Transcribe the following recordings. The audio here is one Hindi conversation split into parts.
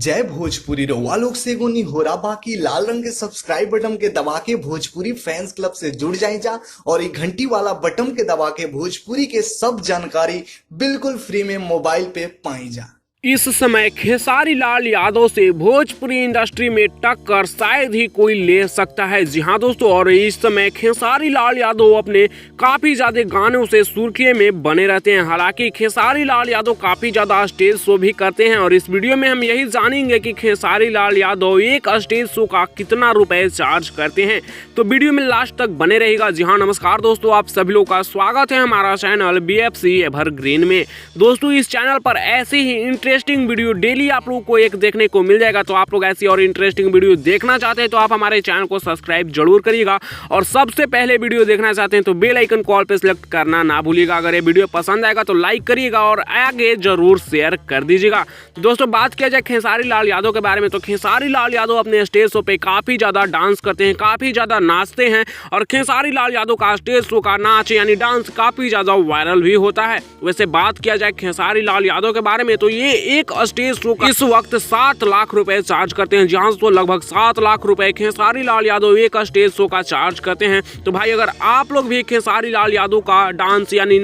जय भोजपुरी रउआ लोग से एगो निहोरा बाकी लाल रंग के सब्सक्राइब बटन के दबा के भोजपुरी फैंस क्लब से जुड़ जाए जा और ये घंटी वाला बटन के दबा के भोजपुरी के सब जानकारी बिल्कुल फ्री में मोबाइल पे पाई जा। इस समय खेसारी लाल यादव से भोजपुरी इंडस्ट्री में टक्कर शायद ही कोई ले सकता है। जी हाँ दोस्तों, और इस समय खेसारी लाल यादव अपने काफी ज्यादा गानों से सुर्खियों में बने रहते हैं। हालांकि खेसारी लाल यादव काफी ज्यादा स्टेज शो भी करते हैं और इस वीडियो में हम यही जानेंगे कि खेसारी लाल यादव एक स्टेज शो का कितना रुपए चार्ज करते हैं। तो वीडियो में लास्ट तक बने रहेगा। जी हाँ नमस्कार दोस्तों, आप सभी लोग का स्वागत है हमारा चैनल BFC एवरग्रीन में। दोस्तों इस चैनल पर ऐसे ही इंटरेस्टिंग वीडियो डेली आप लोगों को एक देखने को मिल जाएगा। तो आप लोग ऐसी और इंटरेस्टिंग वीडियो देखना चाहते हैं तो आप हमारे चैनल को सब्सक्राइब जरूर करिएगा और सबसे पहले वीडियो देखना चाहते हैं तो बेल आइकन कॉल पे सिलेक्ट करना ना भूलिएगा। अगर ये वीडियो पसंद आएगा तो लाइक करिएगा और आगे जरूर शेयर कर दीजिएगा। तो दोस्तों बात किया जाए खेसारी लाल यादव के बारे में तो खेसारी लाल यादव अपने स्टेज शो पे काफी ज्यादा डांस करते हैं, काफी ज्यादा नाचते हैं और खेसारी लाल यादव का स्टेज शो का नाच यानी डांस काफी ज्यादा वायरल भी होता है। वैसे बात किया जाए खेसारी लाल यादव के बारे में तो ये एक स्टेज शो का इस वक्त 7 लाख रुपए चार्ज करते हैं। जहां तो लगभग 7 लाख रुपए खेसारी लाल यादव एक स्टेज शो का चार्ज करते हैं। तो भाई अगर आप लोग भी खेसारी लाल यादव का डांस यानी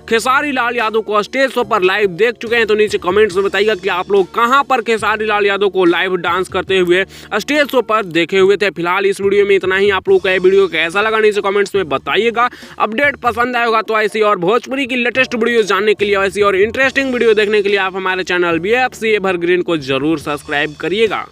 खेसारी लाल यादव को स्टेज शो पर लाइव देख चुके हैं तो नीचे कमेंट्स में बताइएगा कि आप लोग कहां पर खेसारी लाल यादव को लाइव डांस करते हुए स्टेज शो पर देखे हुए थे। फिलहाल इस वीडियो में इतना ही। आप लोग का ये वीडियो कैसा लगा नीचे कमेंट्स में बताइएगा। अपडेट पसंद आया होगा तो ऐसी और भोजपुरी की लेटेस्ट वीडियो जानने के लिए, ऐसी और इंटरेस्टिंग वीडियो देखने के लिए आप हमारे चैनल BFC एवरग्रीन को जरूर सब्सक्राइब करिएगा।